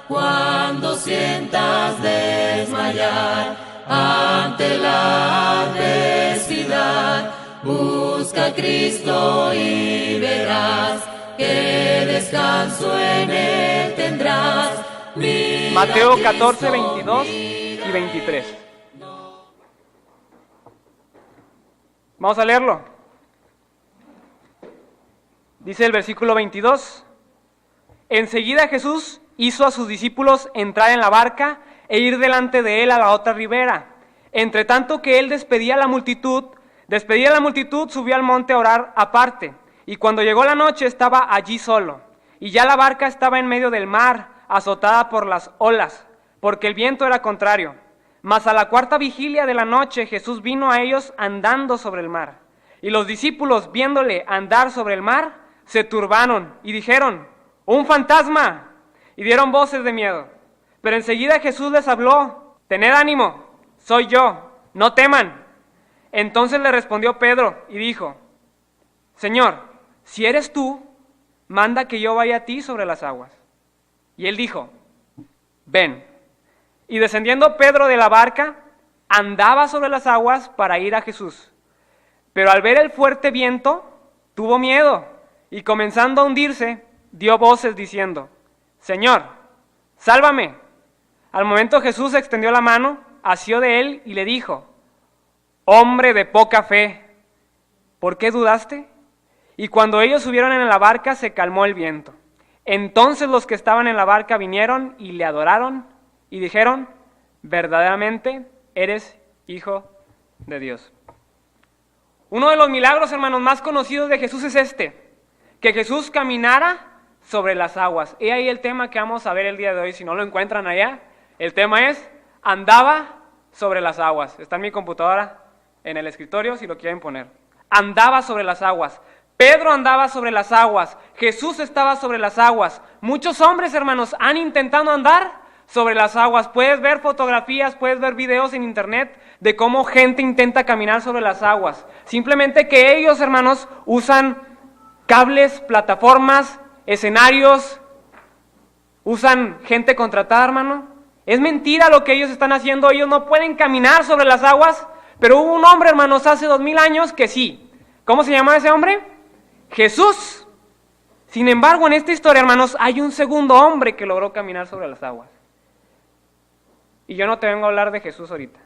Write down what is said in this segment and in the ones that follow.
Cuando sientas desmayar ante la adversidad, busca a Cristo y verás que descanso en Él tendrás. Mira Mateo 14, 22 y 23. Vamos a leerlo. Dice el versículo 22. Enseguida Jesús hizo a sus discípulos entrar en la barca e ir delante de él a la otra ribera. Entre tanto que él despedía a la multitud, subió al monte a orar aparte. Y cuando llegó la noche estaba allí solo. Y ya la barca estaba en medio del mar, azotada por las olas, porque el viento era contrario. Mas a la cuarta vigilia de la noche Jesús vino a ellos andando sobre el mar. Y los discípulos, viéndole andar sobre el mar, se turbaron y dijeron: ¡un fantasma! Y dieron voces de miedo. Pero enseguida Jesús les habló: tened ánimo, soy yo, no teman. Entonces le respondió Pedro y dijo: Señor, si eres tú, manda que yo vaya a ti sobre las aguas. Y él dijo: ven. Y descendiendo Pedro de la barca, andaba sobre las aguas para ir a Jesús. Pero al ver el fuerte viento, tuvo miedo, y comenzando a hundirse, dio voces diciendo: Señor, sálvame. Al momento Jesús extendió la mano, asió de él y le dijo: hombre de poca fe, ¿por qué dudaste? Y cuando ellos subieron en la barca, se calmó el viento. Entonces los que estaban en la barca vinieron y le adoraron y dijeron: verdaderamente eres Hijo de Dios. Uno de los milagros, hermanos, más conocidos de Jesús es que Jesús caminara sobre las aguas. Y ahí el tema que vamos a ver el día de hoy. Si no lo encuentran allá, el tema es: andaba sobre las aguas. Está en mi computadora, en el escritorio, si lo quieren poner. Andaba sobre las aguas. Pedro andaba sobre las aguas. Jesús estaba sobre las aguas. Muchos hombres, hermanos, han intentado andar sobre las aguas. Puedes ver fotografías, puedes ver videos en internet de cómo gente intenta caminar sobre las aguas. Simplemente que ellos, hermanos, usan cables, plataformas, escenarios, usan gente contratada, hermano. Es mentira lo que ellos están haciendo. Ellos no pueden caminar sobre las aguas, pero hubo un hombre, hermanos, hace 2000 años que sí. ¿Cómo se llama ese hombre? Jesús. Sin embargo, en esta historia, hermanos, hay un segundo hombre que logró caminar sobre las aguas. Y yo no te vengo a hablar de Jesús ahorita.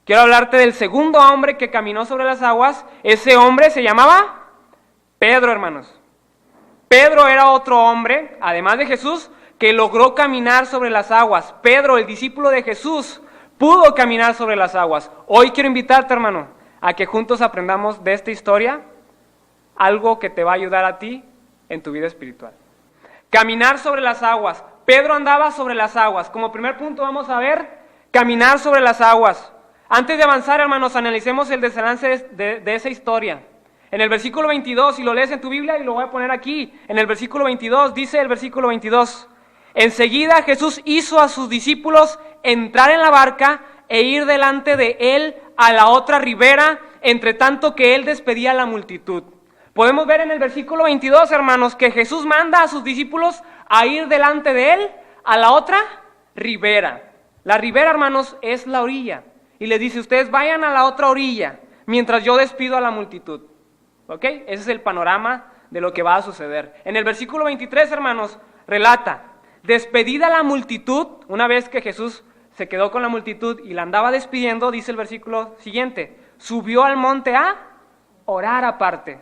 Quiero hablarte del segundo hombre que caminó sobre las aguas. Ese hombre se llamaba Pedro, hermanos. Pedro era otro hombre, además de Jesús, que logró caminar sobre las aguas. Pedro, el discípulo de Jesús, pudo caminar sobre las aguas. Hoy quiero invitarte, hermano, a que juntos aprendamos de esta historia algo que te va a ayudar a ti en tu vida espiritual. Caminar sobre las aguas. Pedro andaba sobre las aguas. Como primer punto vamos a ver caminar sobre las aguas. Antes de avanzar, hermanos, analicemos el desenlace de esa historia. En el versículo 22, si lo lees en tu Biblia, y lo voy a poner aquí, en el versículo 22, dice el versículo 22: enseguida Jesús hizo a sus discípulos entrar en la barca e ir delante de él a la otra ribera, entre tanto que él despedía a la multitud. Podemos ver en el versículo 22, hermanos, que Jesús manda a sus discípulos a ir delante de él a la otra ribera. La ribera, hermanos, es la orilla. Y les dice: ustedes vayan a la otra orilla, mientras yo despido a la multitud. ¿Ok? Ese es el panorama de lo que va a suceder. En el versículo 23, hermanos, relata: despedida la multitud, una vez que Jesús se quedó con la multitud y la andaba despidiendo, dice el versículo siguiente: subió al monte a orar aparte.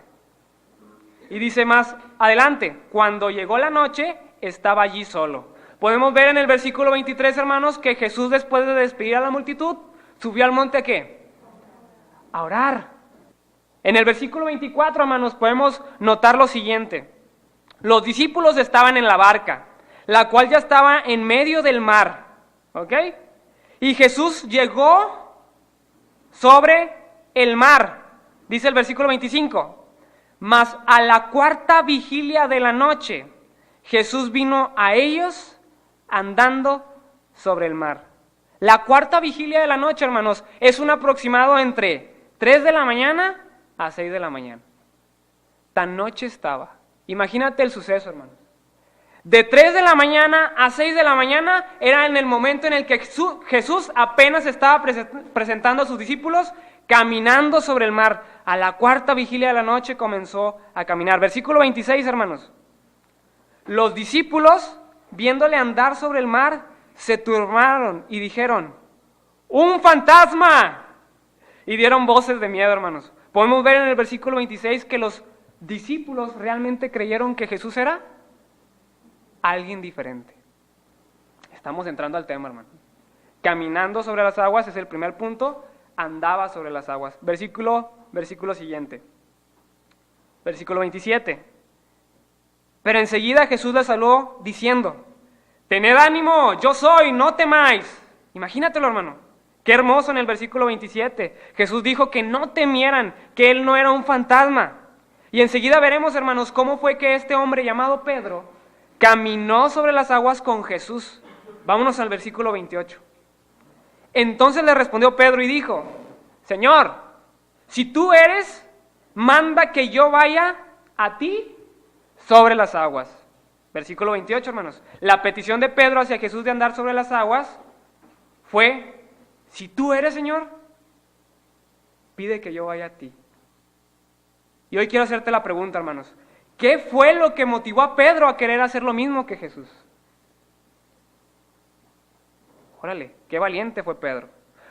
Y dice más adelante: cuando llegó la noche, estaba allí solo. Podemos ver en el versículo 23, hermanos, que Jesús, después de despedir a la multitud, subió al monte ¿a qué? A orar. En el versículo 24, hermanos, podemos notar lo siguiente: los discípulos estaban en la barca, la cual ya estaba en medio del mar, ¿ok? Y Jesús llegó sobre el mar, dice el versículo 25. Mas a la cuarta vigilia de la noche, Jesús vino a ellos andando sobre el mar. La cuarta vigilia de la noche, hermanos, es un aproximado entre 3 de la mañana a 6 de la mañana. Tan noche estaba. Imagínate el suceso, hermanos. De 3 de la mañana a 6 de la mañana era en el momento en el que Jesús apenas estaba presentando a sus discípulos, caminando sobre el mar. A la cuarta vigilia de la noche comenzó a caminar. Versículo 26, hermanos. Los discípulos, viéndole andar sobre el mar, se turbaron y dijeron: ¡un fantasma! Y dieron voces de miedo, hermanos. Podemos ver en el versículo 26 que los discípulos realmente creyeron que Jesús era alguien diferente. Estamos entrando al tema, hermano. Caminando sobre las aguas es el primer punto. Andaba sobre las aguas. Versículo siguiente. Versículo 27. Pero enseguida Jesús les habló diciendo: tened ánimo, yo soy, no temáis. Imagínatelo, hermano. Qué hermoso en el versículo 27. Jesús dijo que no temieran, que él no era un fantasma. Y enseguida veremos, hermanos, cómo fue que este hombre llamado Pedro caminó sobre las aguas con Jesús. Vámonos al versículo 28. Entonces le respondió Pedro y dijo: Señor, si tú eres, manda que yo vaya a ti sobre las aguas. Versículo 28, hermanos. La petición de Pedro hacia Jesús de andar sobre las aguas fue: si tú eres, Señor, pide que yo vaya a ti. Y hoy quiero hacerte la pregunta, hermanos. ¿Qué fue lo que motivó a Pedro a querer hacer lo mismo que Jesús? Órale, qué valiente fue Pedro.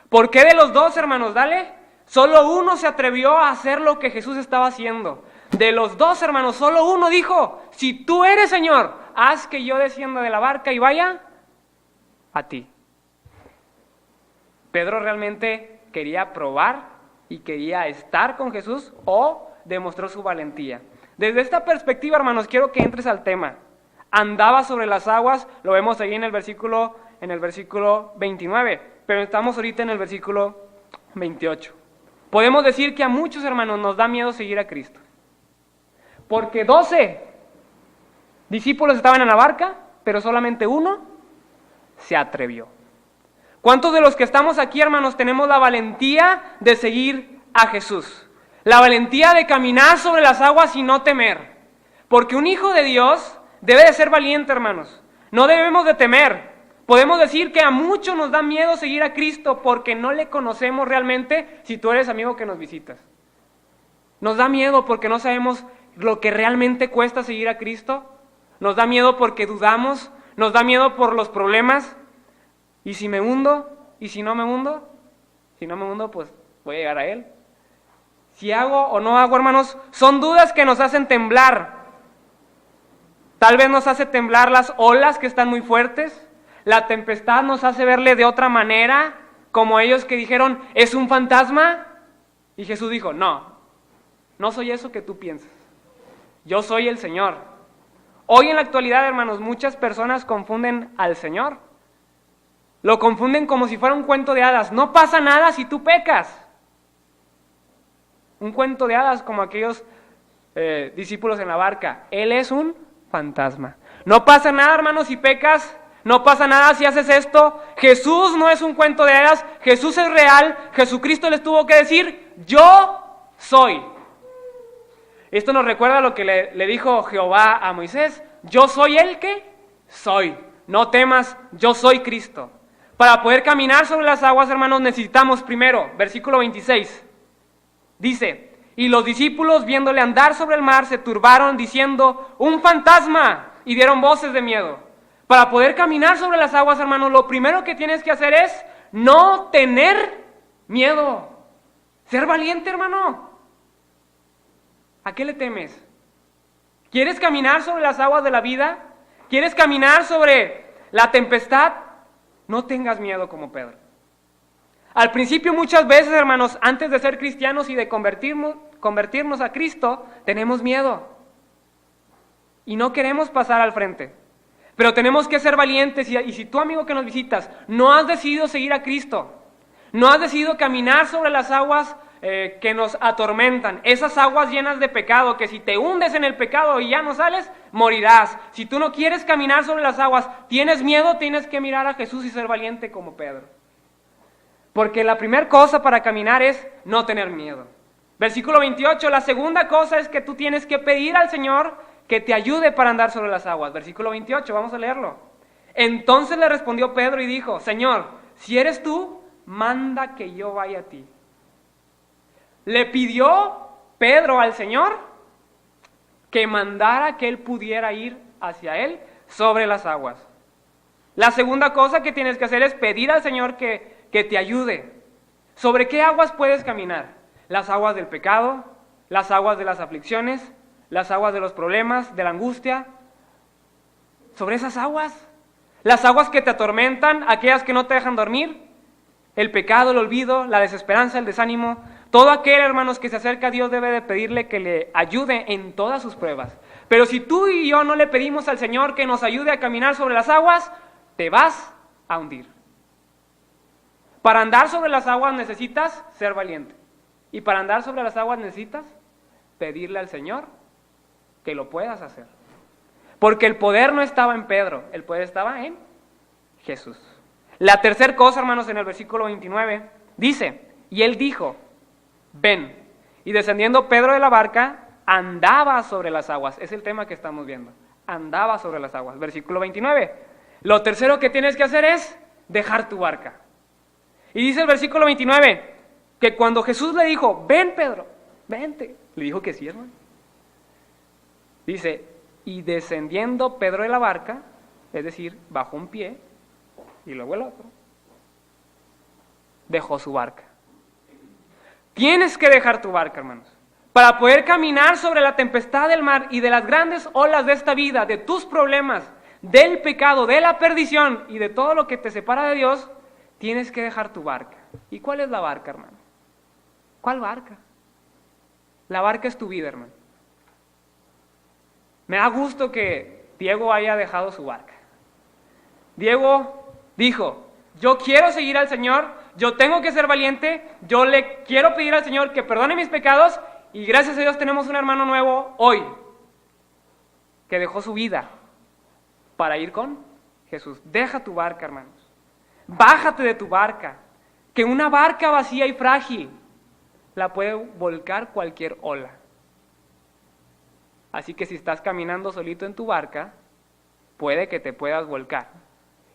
¿Por qué de los dos, hermanos? Dale. Solo uno se atrevió a hacer lo que Jesús estaba haciendo. De los dos, hermanos, solo uno dijo: si tú eres, Señor, haz que yo descienda de la barca y vaya a ti. Pedro realmente quería probar y quería estar con Jesús, o demostró su valentía. Desde esta perspectiva, hermanos, quiero que entres al tema. Andaba sobre las aguas, lo vemos ahí en el versículo 29, pero estamos ahorita en el versículo 28. Podemos decir que a muchos, hermanos, nos da miedo seguir a Cristo. Porque 12 discípulos estaban en la barca, pero solamente uno se atrevió. ¿Cuántos de los que estamos aquí, hermanos, tenemos la valentía de seguir a Jesús? La valentía de caminar sobre las aguas y no temer. Porque un hijo de Dios debe de ser valiente, hermanos. No debemos de temer. Podemos decir que a muchos nos da miedo seguir a Cristo porque no le conocemos realmente. Si tú eres amigo que nos visitas, nos da miedo porque no sabemos lo que realmente cuesta seguir a Cristo. Nos da miedo porque dudamos. Nos da miedo por los problemas. ¿Y si me hundo? ¿Y si no me hundo? Si no me hundo, pues voy a llegar a Él. Si hago o no hago, hermanos, son dudas que nos hacen temblar. Tal vez nos hace temblar las olas que están muy fuertes. La tempestad nos hace verle de otra manera, como ellos que dijeron: ¿es un fantasma? Y Jesús dijo: no soy eso que tú piensas. Yo soy el Señor. Hoy en la actualidad, hermanos, muchas personas confunden al Señor. Lo confunden como si fuera un cuento de hadas. No pasa nada si tú pecas. Un cuento de hadas como aquellos discípulos en la barca. Él es un fantasma. No pasa nada, hermanos, si pecas. No pasa nada si haces esto. Jesús no es un cuento de hadas. Jesús es real. Jesucristo les tuvo que decir: yo soy. Esto nos recuerda lo que le dijo Jehová a Moisés: yo soy el que soy. No temas, yo soy Cristo. Para poder caminar sobre las aguas, hermanos, necesitamos primero, versículo 26, dice: y los discípulos, viéndole andar sobre el mar, se turbaron diciendo: un fantasma, y dieron voces de miedo. Para poder caminar sobre las aguas, hermanos, lo primero que tienes que hacer es no tener miedo. Ser valiente, hermano. ¿A qué le temes? ¿Quieres caminar sobre las aguas de la vida? ¿Quieres caminar sobre la tempestad? No tengas miedo como Pedro. Al principio, muchas veces, hermanos, antes de ser cristianos y de convertirnos a Cristo, tenemos miedo. Y no queremos pasar al frente. Pero tenemos que ser valientes. Y si tú, amigo que nos visitas, no has decidido seguir a Cristo, no has decidido caminar sobre las aguas que nos atormentan, esas aguas llenas de pecado, que si te hundes en el pecado y ya no sales, morirás. Si tú no quieres caminar sobre las aguas, tienes miedo, tienes que mirar a Jesús y ser valiente como Pedro. Porque la primera cosa para caminar es no tener miedo. Versículo 28, la segunda cosa es que tú tienes que pedir al Señor que te ayude para andar sobre las aguas. Versículo 28, vamos a leerlo. Entonces le respondió Pedro y dijo, Señor, si eres tú, manda que yo vaya a ti. Le pidió Pedro al Señor que mandara que él pudiera ir hacia él sobre las aguas. La segunda cosa que tienes que hacer es pedir al Señor que te ayude. ¿Sobre qué aguas puedes caminar? Las aguas del pecado, las aguas de las aflicciones, las aguas de los problemas, de la angustia. Sobre esas aguas. Las aguas que te atormentan, aquellas que no te dejan dormir. El pecado, el olvido, la desesperanza, el desánimo. Todo aquel, hermanos, que se acerca a Dios debe de pedirle que le ayude en todas sus pruebas. Pero si tú y yo no le pedimos al Señor que nos ayude a caminar sobre las aguas, te vas a hundir. Para andar sobre las aguas necesitas ser valiente. Y para andar sobre las aguas necesitas pedirle al Señor que lo puedas hacer. Porque el poder no estaba en Pedro, el poder estaba en Jesús. La tercera cosa, hermanos, en el versículo 29, dice, y él dijo, ven. Y descendiendo Pedro de la barca, andaba sobre las aguas. Es el tema que estamos viendo. Andaba sobre las aguas. Versículo 29. Lo tercero que tienes que hacer es dejar tu barca. Y dice el versículo 29, que cuando Jesús le dijo, ven Pedro, vente. Le dijo que sí, hermano. Dice, y descendiendo Pedro de la barca, es decir, bajó un pie, y luego el otro, dejó su barca. Tienes que dejar tu barca, hermanos, para poder caminar sobre la tempestad del mar y de las grandes olas de esta vida, de tus problemas, del pecado, de la perdición y de todo lo que te separa de Dios. Tienes que dejar tu barca. ¿Y cuál es la barca, hermano? ¿Cuál barca? La barca es tu vida, hermano. Me da gusto que Diego haya dejado su barca. Diego dijo, yo quiero seguir al Señor, yo tengo que ser valiente, yo le quiero pedir al Señor que perdone mis pecados, y gracias a Dios tenemos un hermano nuevo hoy, que dejó su vida para ir con Jesús. Deja tu barca, hermanos. Bájate de tu barca, que una barca vacía y frágil la puede volcar cualquier ola. Así que si estás caminando solito en tu barca, puede que te puedas volcar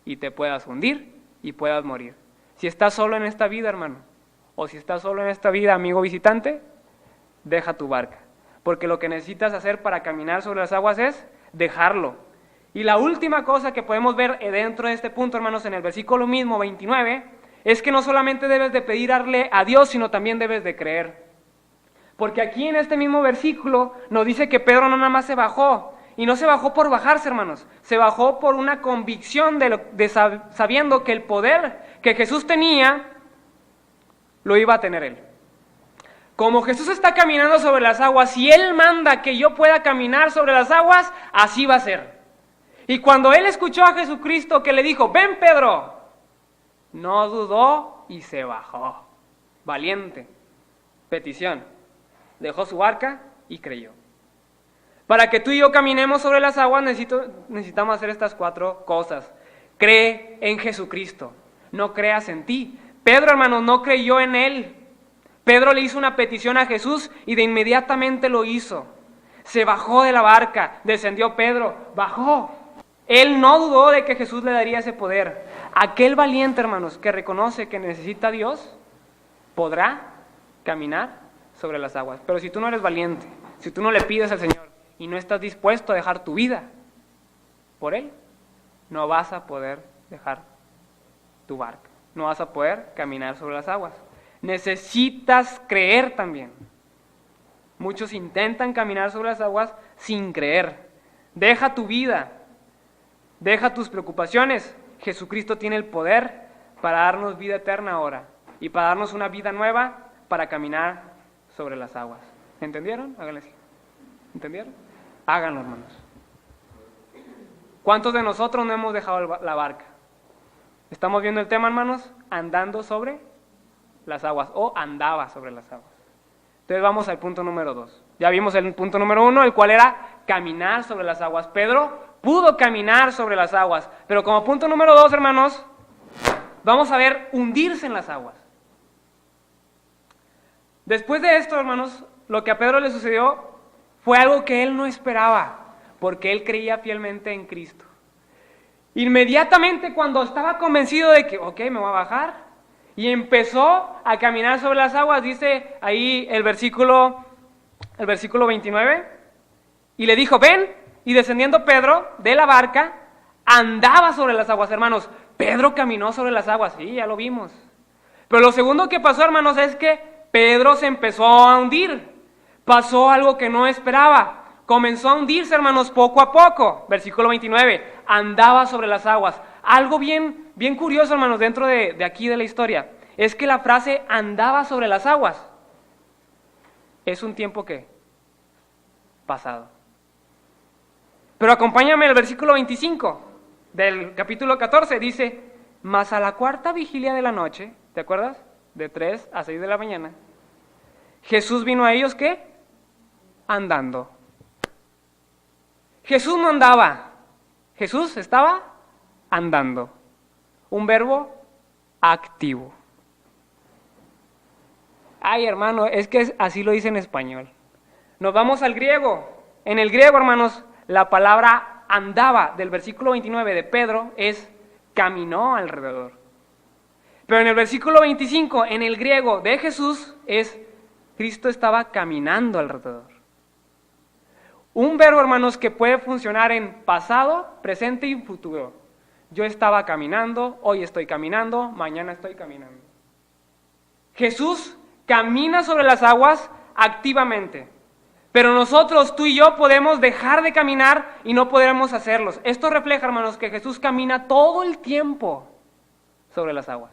y te puedas hundir y puedas morir. Si estás solo en esta vida, hermano, o si estás solo en esta vida, amigo visitante, deja tu barca, porque lo que necesitas hacer para caminar sobre las aguas es dejarlo. Y la última cosa que podemos ver dentro de este punto, hermanos, en el versículo mismo, 29, es que no solamente debes de pedirle a Dios, sino también debes de creer. Porque aquí en este mismo versículo nos dice que Pedro no nada más se bajó, y no se bajó por bajarse, hermanos, se bajó por una convicción sabiendo que el poder que Jesús tenía, lo iba a tener él. Como Jesús está caminando sobre las aguas, si Él manda que yo pueda caminar sobre las aguas, así va a ser. Y cuando él escuchó a Jesucristo que le dijo, ven Pedro, no dudó y se bajó. Valiente. Petición. Dejó su barca y creyó. Para que tú y yo caminemos sobre las aguas necesitamos hacer estas 4 cosas. Cree en Jesucristo. No creas en ti. Pedro, hermanos, no creyó en él. Pedro le hizo una petición a Jesús y de inmediatamente lo hizo. Se bajó de la barca, descendió Pedro, bajó. Él no dudó de que Jesús le daría ese poder. Aquel valiente, hermanos, que reconoce que necesita a Dios, podrá caminar sobre las aguas. Pero si tú no eres valiente, si tú no le pides al Señor y no estás dispuesto a dejar tu vida por Él, no vas a poder dejar tu barca. No vas a poder caminar sobre las aguas. Necesitas creer también. Muchos intentan caminar sobre las aguas sin creer. Deja tu vida. Deja tus preocupaciones. Jesucristo tiene el poder para darnos vida eterna ahora y para darnos una vida nueva para caminar sobre las aguas. ¿Entendieron? Háganle así. ¿Entendieron? Háganlo, hermanos. ¿Cuántos de nosotros no hemos dejado la barca? Estamos viendo el tema, hermanos, andando sobre las aguas o andaba sobre las aguas. Entonces vamos al punto número 2. Ya vimos el punto número 1, el cual era caminar sobre las aguas. Pedro pudo caminar sobre las aguas, pero como punto número 2, hermanos, vamos a ver hundirse en las aguas. Después de esto, hermanos, lo que a Pedro le sucedió fue algo que él no esperaba. porque él creía fielmente en Cristo. Inmediatamente cuando estaba convencido de que, ok, me voy a bajar, y empezó a caminar sobre las aguas, dice ahí el versículo 29, y le dijo, ven, y descendiendo Pedro de la barca, andaba sobre las aguas, hermanos. Pedro caminó sobre las aguas, sí, ya lo vimos. Pero lo segundo que pasó, hermanos, es que Pedro se empezó a hundir. Pasó algo que no esperaba. Comenzó a hundirse, hermanos, poco a poco. Versículo 29, andaba sobre las aguas. Algo bien curioso, hermanos, dentro de aquí de la historia, es que la frase andaba sobre las aguas es un tiempo que pasado. Pero acompáñame al versículo 25 del capítulo 14, dice, mas a la cuarta vigilia de la noche, ¿te acuerdas? De 3 a 6 de la mañana, Jesús vino a ellos, ¿qué? Andando. Jesús no andaba, Jesús estaba andando. Un verbo activo. Ay, hermano, es que así lo dice en español. Nos vamos al griego. En el griego, hermanos, la palabra andaba del versículo 29 de Pedro es caminó alrededor. Pero en el versículo 25, en el griego de Jesús, es Cristo estaba caminando alrededor. Un verbo, hermanos, que puede funcionar en pasado, presente y futuro. Yo estaba caminando, hoy estoy caminando, mañana estoy caminando. Jesús camina sobre las aguas activamente. Pero nosotros, tú y yo, podemos dejar de caminar y no podremos hacerlos. Esto refleja, hermanos, que Jesús camina todo el tiempo sobre las aguas.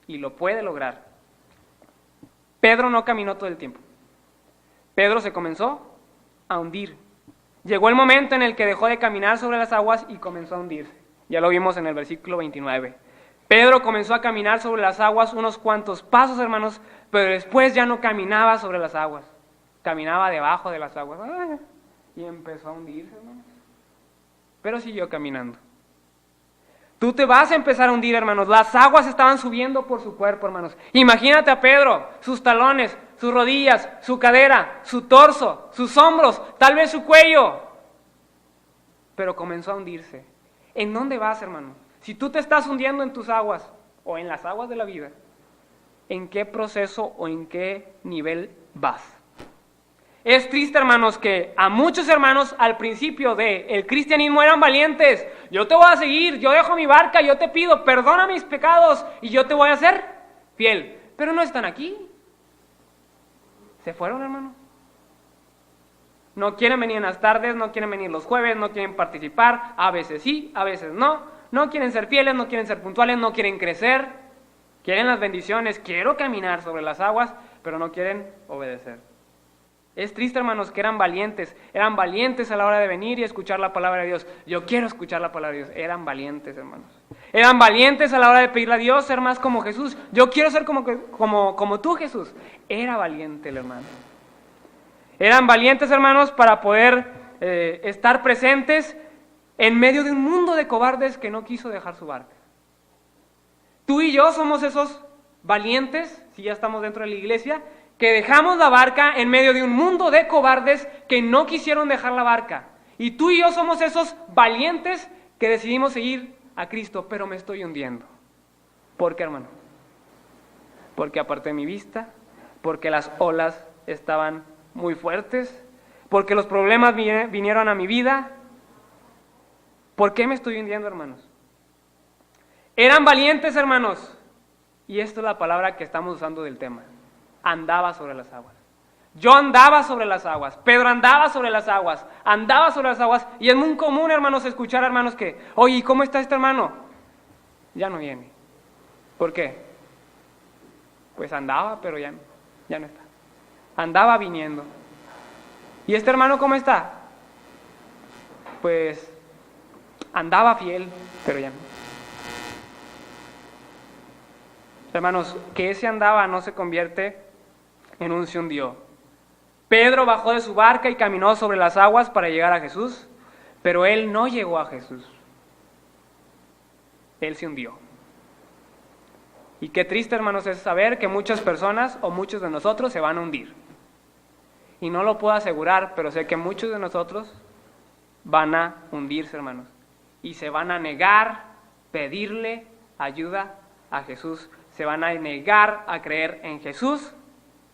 Y lo puede lograr. Pedro no caminó todo el tiempo. Pedro se comenzó a hundir. Llegó el momento en el que dejó de caminar sobre las aguas y comenzó a hundirse. Ya lo vimos en el versículo 29. Pedro comenzó a caminar sobre las aguas unos cuantos pasos, hermanos, pero después ya no caminaba sobre las aguas. Caminaba debajo de las aguas. Y empezó a hundirse, hermanos. Pero siguió caminando. Tú te vas a empezar a hundir, hermanos. Las aguas estaban subiendo por su cuerpo, hermanos. Imagínate a Pedro, sus talones, sus rodillas, su cadera, su torso, sus hombros, tal vez su cuello. Pero comenzó a hundirse. ¿En dónde vas, hermano? Si tú te estás hundiendo en tus aguas o en las aguas de la vida, ¿en qué proceso o en qué nivel vas? Es triste, hermanos, que a muchos hermanos al principio del cristianismo eran valientes. Yo te voy a seguir, yo dejo mi barca, yo te pido, perdona mis pecados y yo te voy a ser fiel. Pero no están aquí. Se fueron, hermano. No quieren venir en las tardes, no quieren venir los jueves, no quieren participar, a veces sí, a veces no. No quieren ser fieles, no quieren ser puntuales, no quieren crecer. Quieren las bendiciones, quiero caminar sobre las aguas, pero no quieren obedecer. Es triste, hermanos, que eran valientes a la hora de venir y escuchar la palabra de Dios. Yo quiero escuchar la palabra de Dios. Eran valientes, hermanos. Eran valientes a la hora de pedirle a Dios ser más como Jesús. Yo quiero ser como tú, Jesús. Era valiente el hermano. Eran valientes, hermanos, para poder estar presentes en medio de un mundo de cobardes que no quiso dejar su barca. Tú y yo somos esos valientes, si ya estamos dentro de la iglesia, que dejamos la barca en medio de un mundo de cobardes que no quisieron dejar la barca. Y tú y yo somos esos valientes que decidimos seguir a Cristo, pero me estoy hundiendo. ¿Por qué, hermano? Porque aparté mi vista, porque las olas estaban muy fuertes, porque los problemas vinieron a mi vida. ¿Por qué me estoy hundiendo, hermanos? Eran valientes, hermanos. Y esta es la palabra que estamos usando del tema. Andaba sobre las aguas. Yo andaba sobre las aguas. Pedro andaba sobre las aguas. Andaba sobre las aguas. Y es muy común, hermanos, escuchar a hermanos que, oye, ¿cómo está este hermano? Ya no viene. ¿Por qué? Pues andaba, pero ya no está. Andaba viniendo. ¿Y este hermano cómo está? Pues andaba fiel, pero ya no. Hermanos, que ese andaba no se convierte en un se hundió. Pedro bajó de su barca y caminó sobre las aguas para llegar a Jesús, pero él no llegó a Jesús. Él se hundió. Y qué triste, hermanos, es saber que muchas personas o muchos de nosotros se van a hundir. y no lo puedo asegurar, pero sé que muchos de nosotros van a hundirse, hermanos, y se van a negar pedirle ayuda a Jesús, se van a negar a creer en Jesús,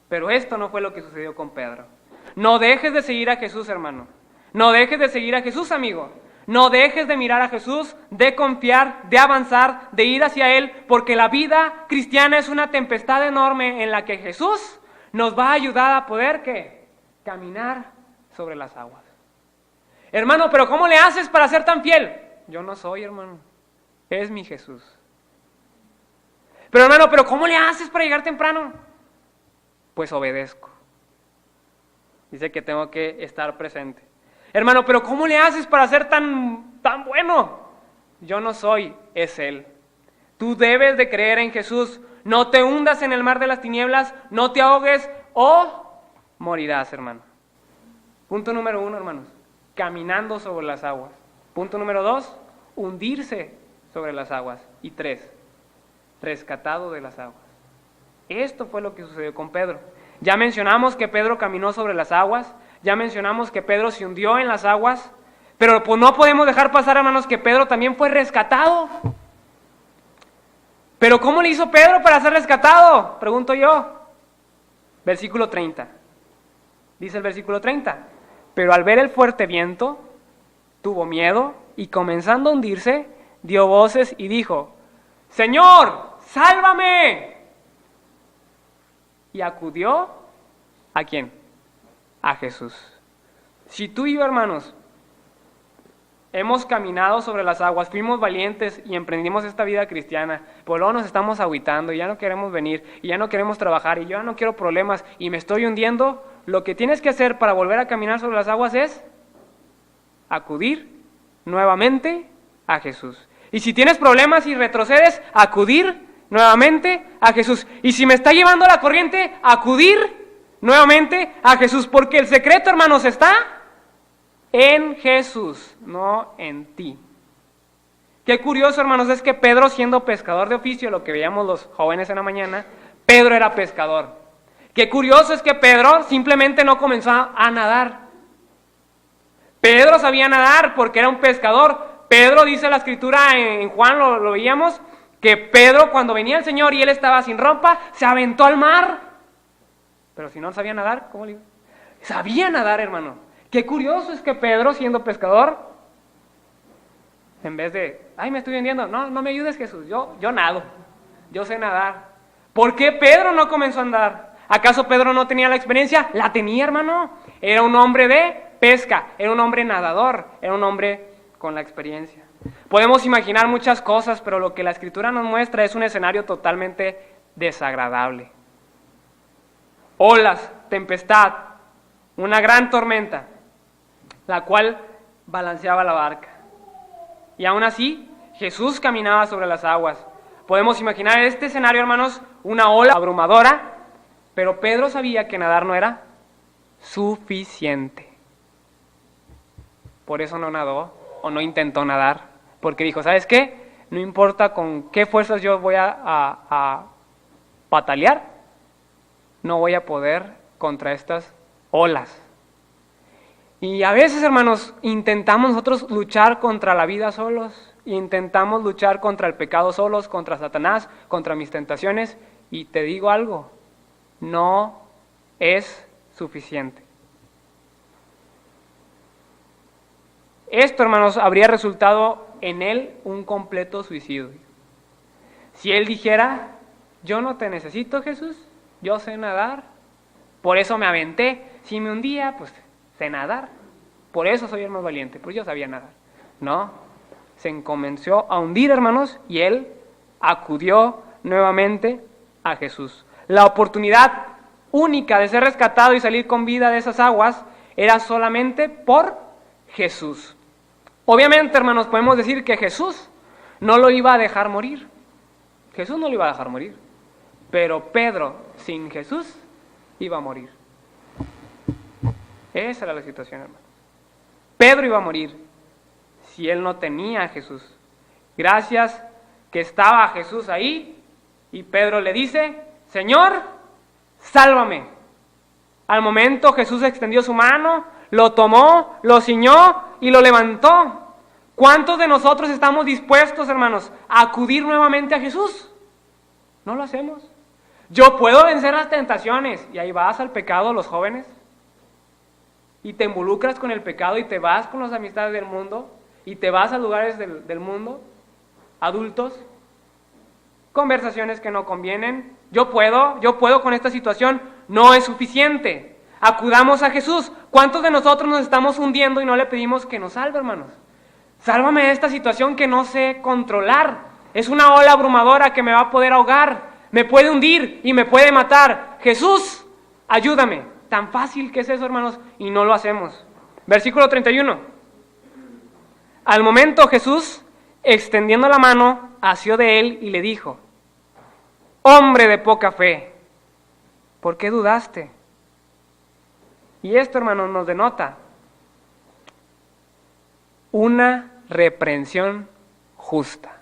pero esto no fue lo que sucedió con Pedro. No dejes de seguir a Jesús, hermano. No dejes de seguir a Jesús, amigo. No dejes de mirar a Jesús, de confiar, de avanzar, de ir hacia Él, porque la vida cristiana es una tempestad enorme en la que Jesús nos va a ayudar a poder, ¿qué? Caminar sobre las aguas. Hermano, pero ¿cómo le haces para ser tan fiel? Yo no soy, hermano. Es mi Jesús. Pero hermano, ¿pero cómo le haces para llegar temprano? Pues obedezco. Dice que tengo que estar presente. Hermano, ¿pero cómo le haces para ser tan bueno? Yo no soy, es Él. Tú debes de creer en Jesús. No te hundas en el mar de las tinieblas, no te ahogues o morirás, hermano. Punto número 1, hermanos, caminando sobre las aguas. Punto número 2, hundirse sobre las aguas. Y 3, rescatado de las aguas. Esto fue lo que sucedió con Pedro. Ya mencionamos que Pedro caminó sobre las aguas, ya mencionamos que Pedro se hundió en las aguas, pero pues no podemos dejar pasar, hermanos, que Pedro también fue rescatado. ¿Pero cómo le hizo Pedro para ser rescatado? Pregunto yo. Versículo 30. Dice el versículo 30. Pero al ver el fuerte viento, tuvo miedo y comenzando a hundirse, dio voces y dijo, ¡Señor, sálvame! Y acudió, ¿a quién? A Jesús. Si tú y yo, hermanos, hemos caminado sobre las aguas, fuimos valientes y emprendimos esta vida cristiana, pero luego nos estamos agüitando y ya no queremos venir, y ya no queremos trabajar, y yo ya no quiero problemas, y me estoy hundiendo, lo que tienes que hacer para volver a caminar sobre las aguas es acudir nuevamente a Jesús. Y si tienes problemas y retrocedes, acudir nuevamente a Jesús. Y si me está llevando la corriente, acudir nuevamente a Jesús, porque el secreto, hermanos, está en Jesús, no en ti. Qué curioso, hermanos, es que Pedro, siendo pescador de oficio, lo que veíamos los jóvenes en la mañana, Pedro era pescador. Qué curioso es que Pedro simplemente no comenzó a nadar. Pedro sabía nadar porque era un pescador. Pedro, dice la escritura en Juan, lo veíamos, que Pedro, cuando venía el Señor y él estaba sin ropa, se aventó al mar. Pero si no sabía nadar, ¿cómo le digo? Sabía nadar, hermano. Qué curioso es que Pedro, siendo pescador, en vez de, ay, me estoy hundiendo, no me ayudes, Jesús, yo nado, yo sé nadar. ¿Por qué Pedro no comenzó a andar? ¿Acaso Pedro no tenía la experiencia? La tenía, hermano. Era un hombre de pesca, era un hombre nadador, era un hombre con la experiencia. Podemos imaginar muchas cosas, pero lo que la Escritura nos muestra es un escenario totalmente desagradable. Olas, tempestad, una gran tormenta, la cual balanceaba la barca. Y aún así, Jesús caminaba sobre las aguas. Podemos imaginar en este escenario, hermanos, una ola abrumadora, pero Pedro sabía que nadar no era suficiente. Por eso no nadó o no intentó nadar, porque dijo, ¿sabes qué? No importa con qué fuerzas yo voy a patalear, no voy a poder contra estas olas. Y a veces, hermanos, intentamos nosotros luchar contra la vida solos, intentamos luchar contra el pecado solos, contra Satanás, contra mis tentaciones, y te digo algo, no es suficiente. Esto, hermanos, habría resultado en él un completo suicidio. Si él dijera, yo no te necesito, Jesús, yo sé nadar, por eso me aventé, si me hundía, pues sé nadar, por eso soy el más valiente, pues yo sabía nadar. No, se comenzó a hundir, hermanos, y él acudió nuevamente a Jesús. La oportunidad única de ser rescatado y salir con vida de esas aguas era solamente por Jesús. Obviamente, hermanos, podemos decir que Jesús no lo iba a dejar morir. Jesús no lo iba a dejar morir. Pero Pedro, sin Jesús, iba a morir. Esa era la situación, hermano. Pedro iba a morir si él no tenía a Jesús. Gracias que estaba Jesús ahí y Pedro le dice, Señor, sálvame. Al momento Jesús extendió su mano, lo tomó, lo ciñó y lo levantó. ¿Cuántos de nosotros estamos dispuestos, hermanos, a acudir nuevamente a Jesús? No lo hacemos. Yo puedo vencer las tentaciones. Y ahí vas al pecado, los jóvenes. Y te involucras con el pecado y te vas con las amistades del mundo. Y te vas a lugares del mundo. Adultos. Conversaciones que no convienen. Yo puedo con esta situación. No es suficiente. Acudamos a Jesús. ¿Cuántos de nosotros nos estamos hundiendo y no le pedimos que nos salve, hermanos? Sálvame de esta situación que no sé controlar. Es una ola abrumadora que me va a poder ahogar. Me puede hundir y me puede matar. Jesús, ayúdame. Tan fácil que es eso, hermanos, y no lo hacemos. Versículo 31. Al momento Jesús, extendiendo la mano, asió de él y le dijo: hombre de poca fe, ¿por qué dudaste? Y esto, hermanos, nos denota una reprensión justa.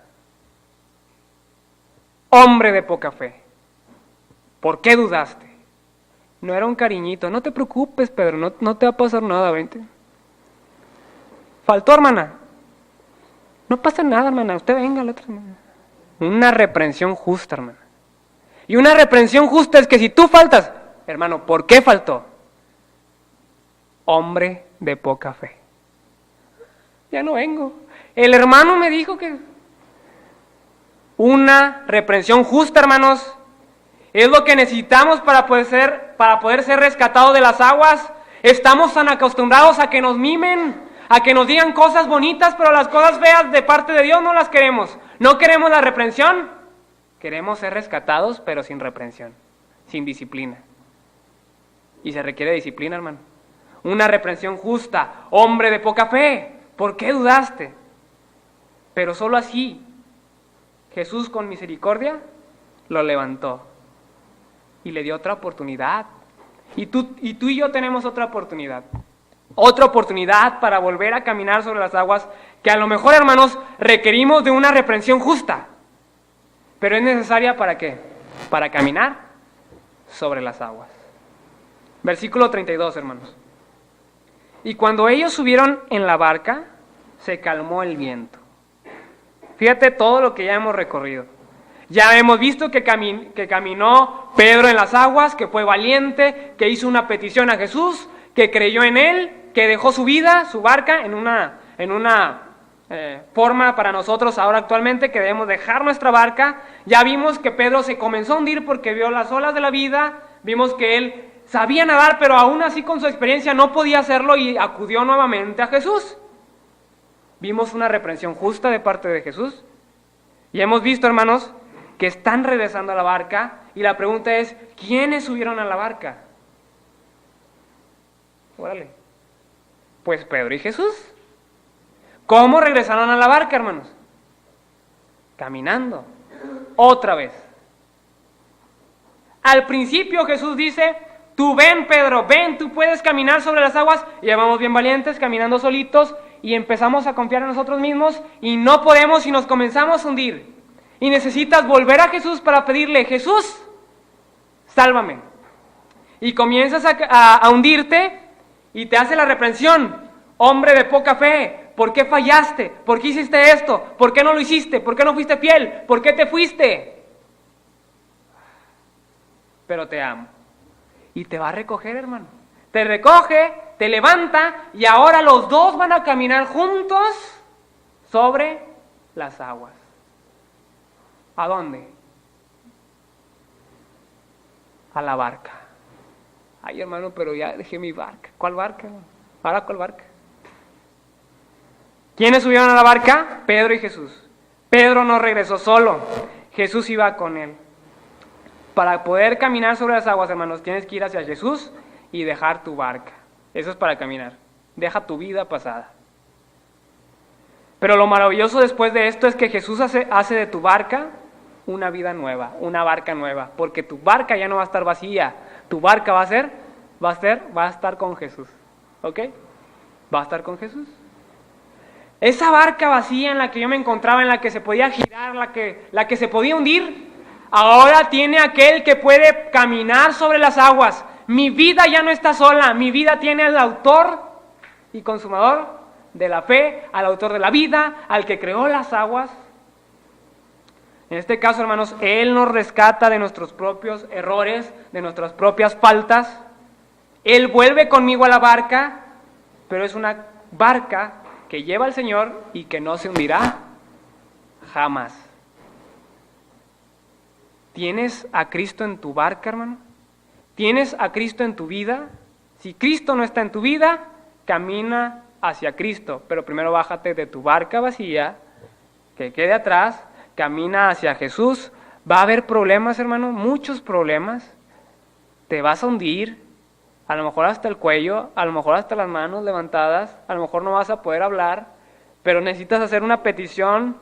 Hombre de poca fe, ¿por qué dudaste? No era un cariñito. No te preocupes, Pedro, no te va a pasar nada, vente. Faltó, hermana. No pasa nada, hermana, usted venga, la otra hermana. Una reprensión justa, hermana. Y una reprensión justa es que si tú faltas, hermano, ¿por qué faltó? Hombre de poca fe. Ya no vengo. El hermano me dijo que... Una reprensión justa, hermanos, es lo que necesitamos para poder ser rescatados de las aguas. Estamos tan acostumbrados a que nos mimen, a que nos digan cosas bonitas, pero las cosas feas de parte de Dios no las queremos. No queremos la reprensión, queremos ser rescatados, pero sin reprensión, sin disciplina. Y se requiere disciplina, hermano. Una reprensión justa. Hombre de poca fe, ¿por qué dudaste? Pero solo así Jesús, con misericordia, lo levantó y le dio otra oportunidad. Y tú y yo tenemos otra oportunidad para volver a caminar sobre las aguas, que a lo mejor, hermanos, requerimos de una reprensión justa, pero es necesaria ¿para qué? Para caminar sobre las aguas. Versículo 32, hermanos. Y cuando ellos subieron en la barca, se calmó el viento. Fíjate todo lo que ya hemos recorrido. Ya hemos visto que caminó Pedro en las aguas, que fue valiente, que hizo una petición a Jesús, que creyó en él, que dejó su vida, su barca, en una forma para nosotros ahora actualmente, que debemos dejar nuestra barca. Ya vimos que Pedro se comenzó a hundir porque vio las olas de la vida, vimos que él sabía nadar, pero aún así con su experiencia no podía hacerlo y acudió nuevamente a Jesús. Vimos una reprensión justa de parte de Jesús. Y hemos visto, hermanos, que están regresando a la barca. Y la pregunta es, ¿quiénes subieron a la barca? Órale. Pues Pedro y Jesús. ¿Cómo regresaron a la barca, hermanos? Caminando. Otra vez. Al principio Jesús dice: tú ven, Pedro, ven, tú puedes caminar sobre las aguas. Y ya vamos bien valientes, caminando solitos. Y empezamos a confiar en nosotros mismos y no podemos y nos comenzamos a hundir. Y necesitas volver a Jesús para pedirle: Jesús, sálvame. Y comienzas a hundirte y te hace la reprensión: hombre de poca fe, ¿por qué fallaste? ¿Por qué hiciste esto? ¿Por qué no lo hiciste? ¿Por qué no fuiste fiel? ¿Por qué te fuiste? Pero te amo. Y te va a recoger, hermano. Te recoge, te levanta y ahora los dos van a caminar juntos sobre las aguas. ¿A dónde? A la barca. Ay, hermano, pero ya dejé mi barca. ¿Cuál barca? ¿Ahora cuál barca? ¿Quiénes subieron a la barca? Pedro y Jesús. Pedro no regresó solo, Jesús iba con él. Para poder caminar sobre las aguas, hermanos, tienes que ir hacia Jesús y dejar tu barca. Eso es para caminar. Deja tu vida pasada. Pero lo maravilloso después de esto es que Jesús hace de tu barca una vida nueva, una barca nueva, porque tu barca ya no va a estar vacía. Tu barca va a estar con Jesús. ¿Ok? Va a estar con Jesús. Esa barca vacía en la que yo me encontraba, en la que se podía girar, la que se podía hundir, ahora tiene aquel que puede caminar sobre las aguas. Mi vida ya no está sola, mi vida tiene al autor y consumador de la fe, al autor de la vida, al que creó las aguas. En este caso, hermanos, Él nos rescata de nuestros propios errores, de nuestras propias faltas. Él vuelve conmigo a la barca, pero es una barca que lleva al Señor y que no se hundirá jamás. ¿Tienes a Cristo en tu barca, hermano? ¿Tienes a Cristo en tu vida? Si Cristo no está en tu vida, camina hacia Cristo, pero primero bájate de tu barca vacía, que quede atrás, camina hacia Jesús. Va a haber problemas, hermano, muchos problemas. Te vas a hundir, a lo mejor hasta el cuello, a lo mejor hasta las manos levantadas, a lo mejor no vas a poder hablar, pero necesitas hacer una petición.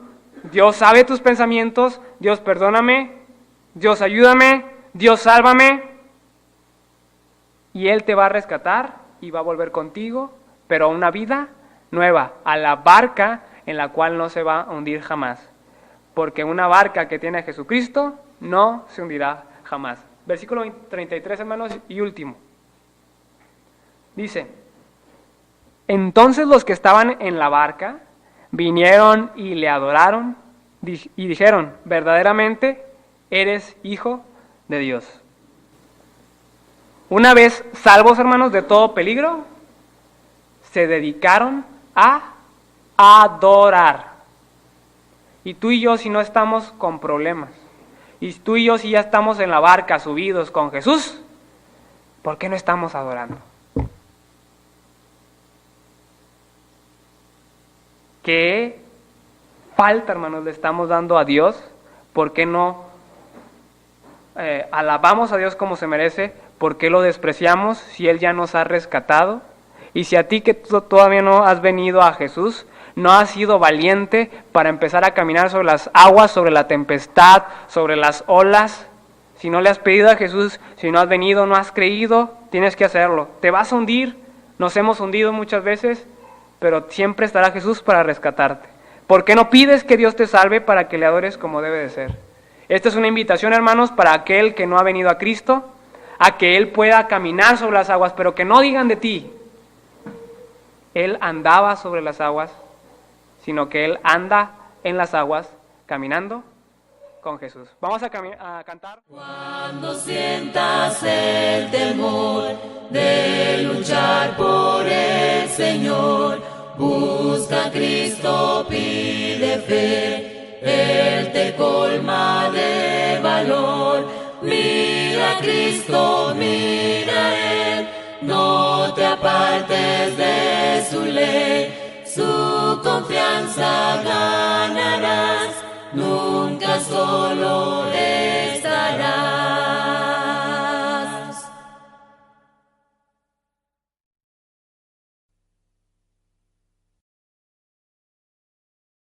Dios sabe tus pensamientos, Dios perdóname, Dios ayúdame, Dios sálvame, y Él te va a rescatar y va a volver contigo, pero a una vida nueva, a la barca en la cual no se va a hundir jamás. Porque una barca que tiene a Jesucristo no se hundirá jamás. Versículo 33, hermanos, y último. Dice, entonces los que estaban en la barca vinieron y le adoraron y dijeron, verdaderamente eres hijo de Dios. Una vez salvos, hermanos, de todo peligro, se dedicaron a adorar. Y tú y yo, si no estamos con problemas, y tú y yo si ya estamos en la barca subidos con Jesús, ¿por qué no estamos adorando? ¿Qué falta, hermanos, le estamos dando a Dios? ¿Por qué no alabamos a Dios como se merece? ¿Por qué lo despreciamos si Él ya nos ha rescatado? Y si a ti que todavía no has venido a Jesús, no has sido valiente para empezar a caminar sobre las aguas, sobre la tempestad, sobre las olas, si no le has pedido a Jesús, si no has venido, no has creído, tienes que hacerlo. Te vas a hundir, nos hemos hundido muchas veces, pero siempre estará Jesús para rescatarte. ¿Por qué no pides que Dios te salve para que le adores como debe de ser? Esta es una invitación, hermanos, para aquel que no ha venido a Cristo, a que Él pueda caminar sobre las aguas, pero que no digan de ti, Él andaba sobre las aguas, sino que Él anda en las aguas, caminando con Jesús. Vamos a cantar. Cuando sientas el temor de luchar por el Señor, busca a Cristo, pide fe, Él te colma de valor. Mira a Cristo, mira a Él, no te apartes de su ley, su confianza ganarás, nunca solo